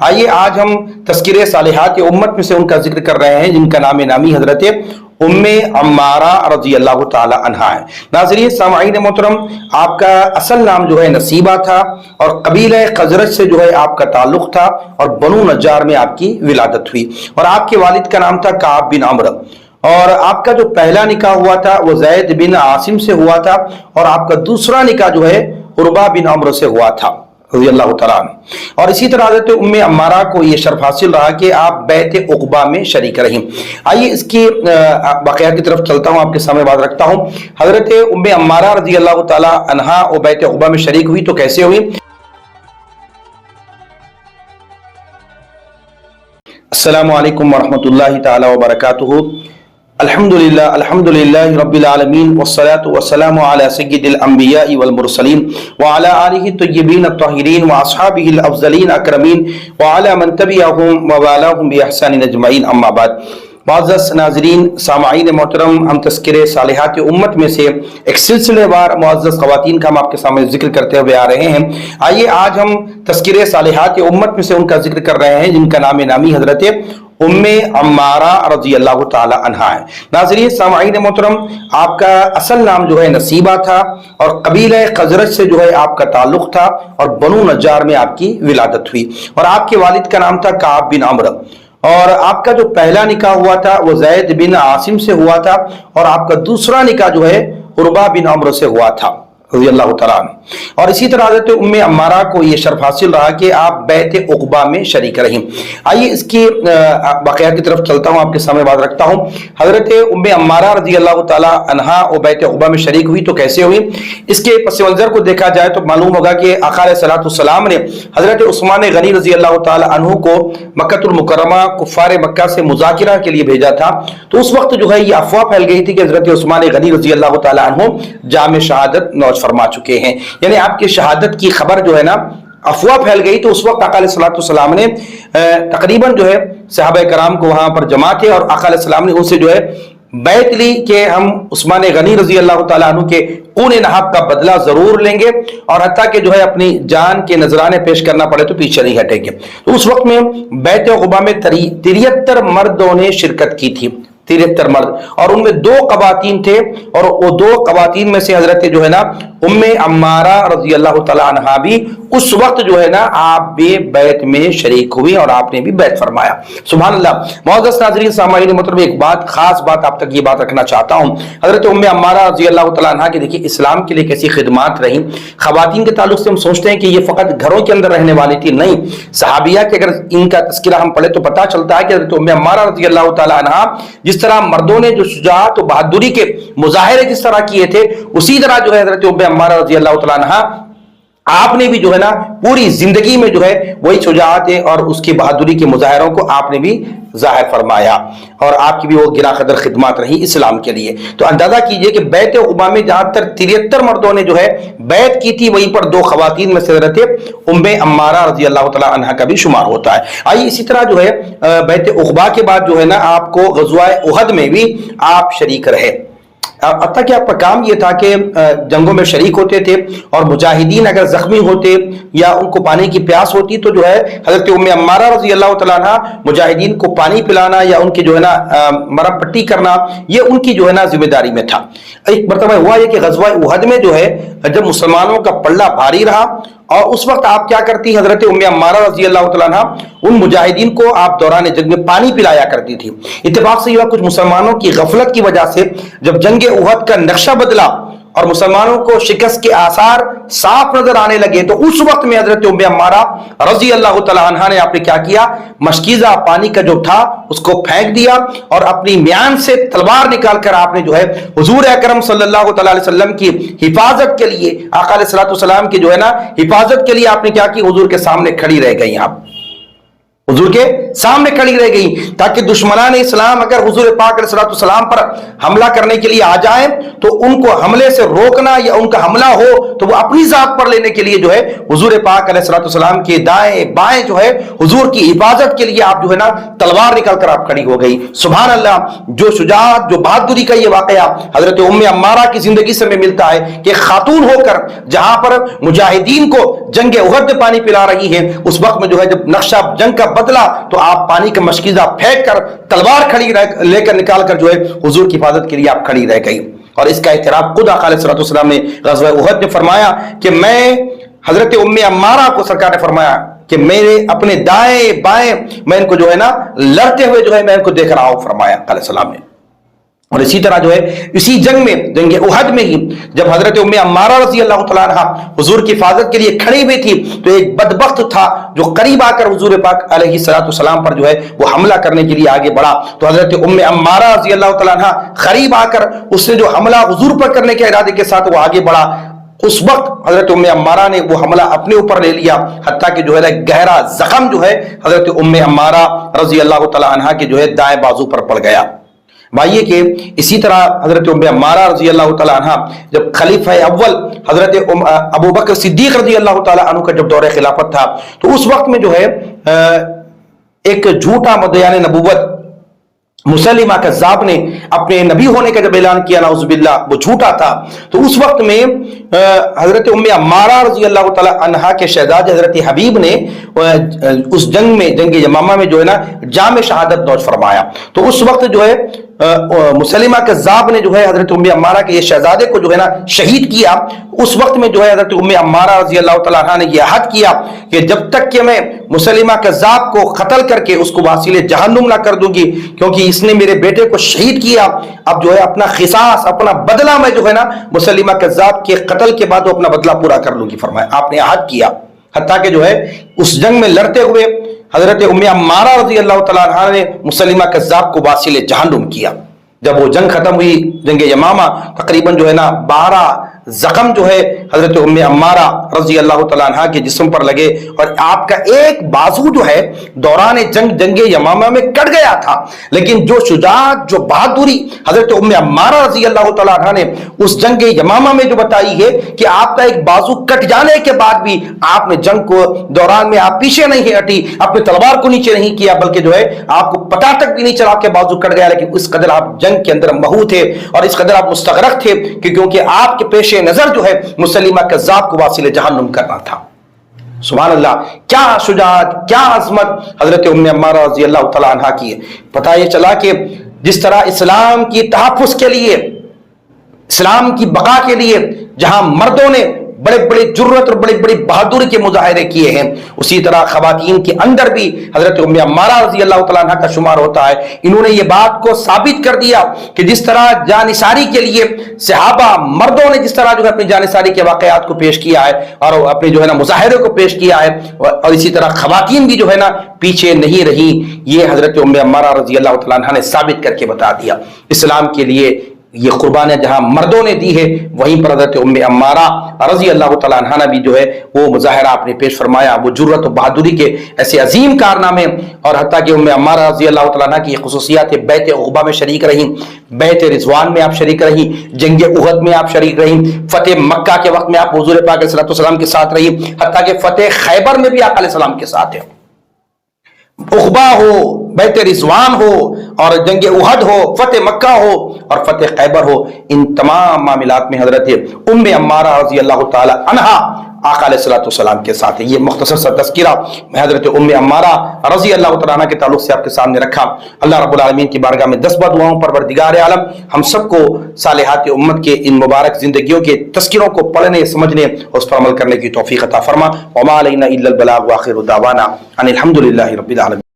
آئیے آج ہم تذکرہ صالحات امت میں سے ان کا ذکر کر رہے ہیں جن کا نام نامی حضرت ام عمارہ رضی اللہ تعالی عنہا ہے۔ ناظرین سامعین محترم، آپ کا اصل نام جو ہے نصیبہ تھا اور قبیلہ خزرج سے جو ہے آپ کا تعلق تھا اور بنو نجار میں آپ کی ولادت ہوئی، اور آپ کے والد کا نام تھا کعب بن عمرو، اور آپ کا جو پہلا نکاح ہوا تھا وہ زید بن عاصم سے ہوا تھا، اور آپ کا دوسرا نکاح جو ہے عربہ بن عمرو سے ہوا تھا رضی اللہ تعالیٰ عنہ۔ اور اسی طرح حضرت ام عمارہ کو یہ شرف حاصل رہا کہ آپ بیعت عقبہ میں شریک رہیں۔ آئیے اس کی واقعات کی طرف چلتا ہوں، آپ کے سامنے بات رکھتا ہوں۔ حضرت ام عمارہ رضی اللہ تعالیٰ عنہا وہ بیعت عقبہ میں شریک ہوئی تو کیسے ہوئی؟ السلام علیکم ورحمۃ اللہ تعالیٰ وبرکاتہ۔ الحمدللہ رب العالمین والصلاة والسلام علی سید الانبیاء والمرسلین وعلی آلہ الطیبین الطاہرین واصحابہ الافضلین اکرمین وعلی من تبعہم ووالاہم باحسان اجمعین، اما بعد۔ معزز ناظرین سامعین محترم، ہم تذکرہ صالحات امت میں سے ایک سلسلے وار معزز خواتین کا ہم آپ کے سامنے ذکر کرتے ہوئے آ رہے ہیں۔ آئیے آج ہم تذکرہ صالحات امت میں سے ان کا ذکر کر رہے ہیں جن کا نام نامی حضرت ام عمارہ رضی اللہ تعالی عنہا ہے۔ ناظرین سامعین محترم، آپ کا اصل نام جو ہے نصیبہ تھا اور قبیلہ خزرج سے جو ہے آپ کا تعلق تھا اور بنو نجار میں آپ کی ولادت ہوئی، اور آپ کے والد کا نام تھا کعب بن عمرو، اور آپ کا جو پہلا نکاح ہوا تھا وہ زید بن عاصم سے ہوا تھا، اور آپ کا دوسرا نکاح جو ہے عربہ بن عمرو سے ہوا تھا رضی اللہ تعالیٰ عنہ۔ اور اسی طرح حضرت ام عمارہ کو یہ شرف حاصل رہا کہ آپ بیعت عقبہ میں شریک رہیں۔ آئیے اس کی واقعات کی طرف چلتا ہوں، آپ کے سامنے بات رکھتا ہوں۔ حضرت ام عمارہ رضی اللہ تعالیٰ عنہا وہ بیعت عقبہ میں شریک ہوئی تو کیسے ہوئی؟ اس کے پس منظر کو دیکھا جائے تو معلوم ہوگا کہ آقا علیہ الصلوۃ والسلام نے حضرت عثمان غنی رضی اللہ تعالیٰ عنہ کو مکہ المکرمہ کفار مکہ سے مذاکرہ کے لیے بھیجا تھا، تو اس وقت جو ہے یہ افواہ پھیل گئی تھی کہ حضرت عثمان غنی رضی اللہ تعالیٰ عنہ جام شہادت نوش فرما چکے ہیں، یعنی آپ کی شہادت کی خبر جو ہے نا افواہ پھیل گئی۔ تو اس وقت آقا علیہ الصلوۃ والسلام نے تقریباً جو ہے صحابہ کرام کو وہاں پر جمع تھے، اور آقا علیہ السلام نے ان سے جو ہے بیعت لی کہ ہم عثمان غنی رضی اللہ تعالیٰ عنہ کے خون نہب کا بدلہ ضرور لیں گے، اور حتیٰ کہ جو ہے اپنی جان کے نذرانے پیش کرنا پڑے تو پیچھے نہیں ہٹیں گے۔ تو اس وقت میں بیعت عقبہ میں 73 مردوں نے شرکت کی تھی، 73 مرد، اور ان میں 2 خواتین تھے، اور وہ 2 خواتین میں سے حضرت جو ہے نا ام عمارہ رضی اللہ تعالیٰ عنہا بھی اس وقت جو ہے نا آپ بھی بیعت میں شریک ہوئی اور آپ نے بھی بیعت فرمایا۔ سبحان اللہ۔ معزز ناظرین سامعین محترم، ایک بات خاص بات آپ تک یہ بات رکھنا چاہتا ہوں۔ حضرت ام عمارہ رضی اللہ تعالیٰ عنہا کی دیکھیے اسلام کے لیے کیسی خدمات رہیں۔ خواتین کے تعلق سے ہم سوچتے ہیں کہ یہ فقط گھروں کے اندر رہنے والی تھی، نہیں، صحابیہ کے اگر ان کا تذکرہ ہم پڑھے تو پتہ چلتا ہے کہ حضرت ام عمارہ رضی اللہ تعالیٰ عنہا جس طرح مردوں نے جو شجاعت و بہادری کے مظاہرے جس طرح کیے تھے، اسی طرح جو ہے حضرت ام عمارہ رضی اللہ تعالیٰ عنہا آپ نے بھی جو ہے نا پوری زندگی میں جو ہے وہی شجاعت اور اس کی بہادری کے مظاہروں کو آپ نے بھی ظاہر فرمایا، اور آپ کی بھی وہ گرا قدر خدمات رہی اسلام کے لیے۔ تو اندازہ کیجئے کہ بیعت عقبہ میں جہاں تک 73 مردوں نے جو ہے بیعت کی تھی، وہیں پر 2 خواتین میں سے حضرت ام عمارہ رضی اللہ تعالیٰ عنہا کا بھی شمار ہوتا ہے۔ آئیے اسی طرح جو ہے بیعت عقبہ کے بعد جو ہے نا آپ کو غزوہ احد میں بھی آپ شریک رہے، حتیٰ کہ آپ کا کام یہ تھا کہ جنگوں میں شریک ہوتے تھے، اور مجاہدین اگر زخمی ہوتے یا ان کو پانی کی پیاس ہوتی تو جو ہے حضرت ام عمارہ رضی اللہ تعالیٰ عنہ مجاہدین کو پانی پلانا یا ان کی جو ہے نا مرہم پٹی کرنا، یہ ان کی جو ہے نا ذمہ داری میں تھا۔ ایک مرتبہ ہوا یہ کہ غزوہ احد میں جو ہے جب مسلمانوں کا پلڑا بھاری رہا، اور اس وقت آپ کیا کرتی؟ حضرت ام عمارہ رضی اللہ تعالیٰ عنہ ان مجاہدین کو آپ دوران جنگ میں پانی پلایا کرتی تھی۔ اتفاق سے یہ کچھ مسلمانوں کی غفلت کی وجہ سے جب جنگ احد کا نقشہ بدلا اور مسلمانوں کو شکست کے آثار صاف نظر آنے لگے، تو اس وقت میں حضرت ام عمارہ رضی اللہ تعالیٰ عنہ نے آپ نے کیا کیا؟ مشکیزہ پانی کا جو تھا اس کو پھینک دیا، اور اپنی میان سے تلوار نکال کر آپ نے جو ہے حضور اکرم صلی اللہ تعالیٰ علیہ وسلم کی حفاظت کے لیے، آقا علیہ الصلوۃ والسلام کی جو ہے نا حفاظت کے لیے آپ نے کیا کی؟ حضور کے سامنے کھڑی رہ گئی آپ۔ हुजूर के सामने खड़ी रह गई, ताकि दुश्मनान इस्लाम अगर हुजूर पाक अलैहिस्सलाम पर हमला करने के लिए आ जाए तो उनको हमले से रोकना या उनका हमला हो तो वो अपनी जात पर लेने के लिए जो है हुजूर पाक अलैहिस्सलाम के दाएं बाएं जो है हुजूर की हिफाजत के लिए आप जो है ना तलवार निकल कर आप खड़ी हो गई। सुभान अल्लाह, जो शुजाअत, जो बहादुरी का ये वाकया हजरत उम्मे अम्मारा की जिंदगी से हमें मिलता है कि खातून होकर जहां पर मुजाहिदीन को जंग उहद में पानी पिला रही है, उस वक्त में जो है जब नक्शा जंग का बदला तो आप पानी का मशकीजा फेंक कर तलवार खड़ी लेकर निकाल कर जो है हुजूर की हिफाजत के लिए आप खड़ी रह गई। और इसका एतराफ खुद आका अलैहिस्सलाम ने ग़ज़वा उहद में फरमाया कि मैं हजरत उम्मे अम्मारा को सरकार ने फरमाया कि मेरे अपने दाएं बाएं मैं इनको जो है ना लड़ते हुए जो है मैं इनको देख रहा हूं, फरमाया अलैहिस्सलाम ने। और इसी तरह जो है इसी जंग में जंग उहद में ही जब हजरत उम्मे अम्मारा रज़ी अल्लाह तआला अन्हा हुजूर की हिफाजत के लिए खड़ी हुई थी तो एक बदबख्त था जो करीब आकर हुजूर पाक अलैहिस्सलाम पर जो है वो हमला करने के लिए आगे बढ़ा। तो हजरत उम्मे अम्मारा रज़ी अल्लाह तआला अन्हा करीब आकर उसने जो हमला हुजूर पर करने के इरादे के साथ वो आगे बढ़ा। उस वक्त हजरत उम्मे अम्मारा ने वो हमला अपने ऊपर ले लिया, हत्ता कि जो है गहरा जख्म जो है हजरत उम्मे अम्मारा रज़ी अल्लाह तआला अन्हा के जो है दाएं बाजू पर पड़ गया। भाइये के इसी तरह हजरत उम्मे अम्मारा रज़ी अल्लाह तआला अन्हा जब खलीफा अव्वल हजरत अबू बकर सिद्दीक रज़ी अल्लाह तआला अन्हु का जब दौरे खिलाफत था तो उस वक्त में जो है एक झूठा मुद्दयान नबूवत मुसलिमा कज़्ज़ाब ने अपने नबी होने का जब ऐलान किया, नाउज़ुबिल्लाह, वो झूठा था। तो उस वक्त में हजरत उम्मे अम्मारा रज़ी अल्लाह तआला अन्हा के शहजादे हजरत हबीब ने उस जंग में जंग यमामा में जो है ना जाम शहादत नोश फरमाया। तो उस वक्त जो है मुसलिमा कज़्ज़ाब ने जो है हजरत उम्मे अम्मारा के ये शहजादे को जो है ना शहीद किया। उस वक्त में जो है हजरत उम्मे अम्मारा रज़ी अल्लाह तआला अन्हा ने यह अहद किया कि जब तक कि मैं मुसलिमा कज़्ज़ाब को कत्ल करके उसको वासिले जहन्नुम ना कर दूंगी, क्योंकि इसने मेरे बेटे को शहीद किया, अब जो है अपना खिसास, अपना बदला मैं जो है ना मुसलिमा कज़्ज़ाब के कत्ल के बाद वो अपना बदला पूरा कर लूंगी, फरमाया। आपने अहद किया, हत्ता कि जो है उस जंग में लड़ते हुए हजरत उम्मे अम्मारा रज़ी अल्लाह तआला अन्हा ने मुसलिमा कज़्ज़ाब को वासिले जहन्नुम किया। जब वो जंग खत्म हुई जंग यमामा, तकरीबन जो है ना 12 जख्म जो है हजरत उम्मे अम्मारा रज़ी अल्लाह तआला अन्हा के जिस्म पर लगे और आपका एक बाजू जो है दौरान जंग यमामा में कट गया था। लेकिन जो शुजाअत, जो बहादुरी हजरत उम्मे अम्मारा रज़ी अल्लाह तआला अन्हा ने उस जंग यमामा में जो बताई है कि आपका एक बाजू कट जाने के बाद भी आपने जंग को दौरान में आप पीछे नहीं हटी, अपने तलवार को नीचे नहीं किया, बल्कि जो है आपको पता तक भी नहीं चला कि बाजू कट गया। लेकिन इस कदर आप जंग के अंदर महू थे और इस कदर आप मुस्तगरक थे कि क्योंकि आपके पेशे नजर जो है मुसलिमा कज़्ज़ाब को वासिले जहन्नुम करना था। सुभान अल्लाह, क्या शुजाअत, क्या अज़मत हजरत उम्मे अम्मारा रज़ी अल्लाह तआला अन्हा की है। पता ये चला कि जिस तरह इस्लाम की तहफ़्फ़ुज़ के लिए, इस्लाम की बका के लिए जहां मर्दों ने बड़े बड़े जुर्रत और बड़ी बड़ी बहादुरी के मुजाहिरे किए हैं, उसी तरह खवातीन के अंदर भी हजरत उम्मे अम्मारा रज़ी अल्लाह तआला अन्हा का शुमार होता है। इन्होंने ये बात को साबित कर दिया कि जिस तरह जानिसारी के लिए सहाबा मर्दों ने जिस तरह जो है अपनी जानिसारी के वाक़यात को पेश किया है और अपने जो है ना मुजाहिरे को पेश किया है, और इसी तरह खवातीन भी जो है ना पीछे नहीं रही। ये हजरत उम्मे अम्मारा रज़ी अल्लाह तआला अन्हा ने साबित करके बता दिया। इस्लाम के लिए ये कुर्बानियां जहां मर्दों ने दी है, वहीं पर हजरत उम्मे अम्मारा रज़ी अल्लाह तआला अन्हा ने भी जो है वो मुजाहिरा आपने पेश फरमाया, वो जुर्रत और बहादुरी के ऐसे अजीम कारनामे। और हत्ता कि उम्मे अम्मारा रज़ी अल्लाह तआला अन्हा की खुसूसियात बैत उक़बा में शरीक रही, बैत रिज़वान में आप शरीक रही, जंग उहद में आप शरीक रही, फतेह मक्का के वक्त में आप हुज़ूर पाक अलैहि सलाम के साथ रही, हत्ता कि फतेह खैबर में भी आप अलैहि सलाम के साथ है। उक़बा हो, बैत रिज़वान हो और जंग उहद हो, फतेह मक्का हो और फतेह खैबर हो, इन तमाम मामलात में हजरत उम्मे अम्मारा रज़ी अल्लाह तआला अन्हा आका अलैहिस्सलाम के साथ है। ये मुख्तसर सा तज़किरा मैं हजरत उम्मे अम्मारा रज़ी अल्लाह तआला अन्हा के ताल्लुक से आपके सामने रखा। अल्लाह रब्बुल आलमीन की बारगाह में 10 दुआओं पर परवरदिगार आलम हम सबको सालिहात उम्मत के इन मुबारक जिंदगियों के तज़किरों को पढ़ने, समझने और उस पर अमल करने की तौफीक अता फरमा। वमा अलैना इल्लल बलाग व आखिरु दावाना अनिल हम्दुलिल्लाहि रब्बिल आलमीन।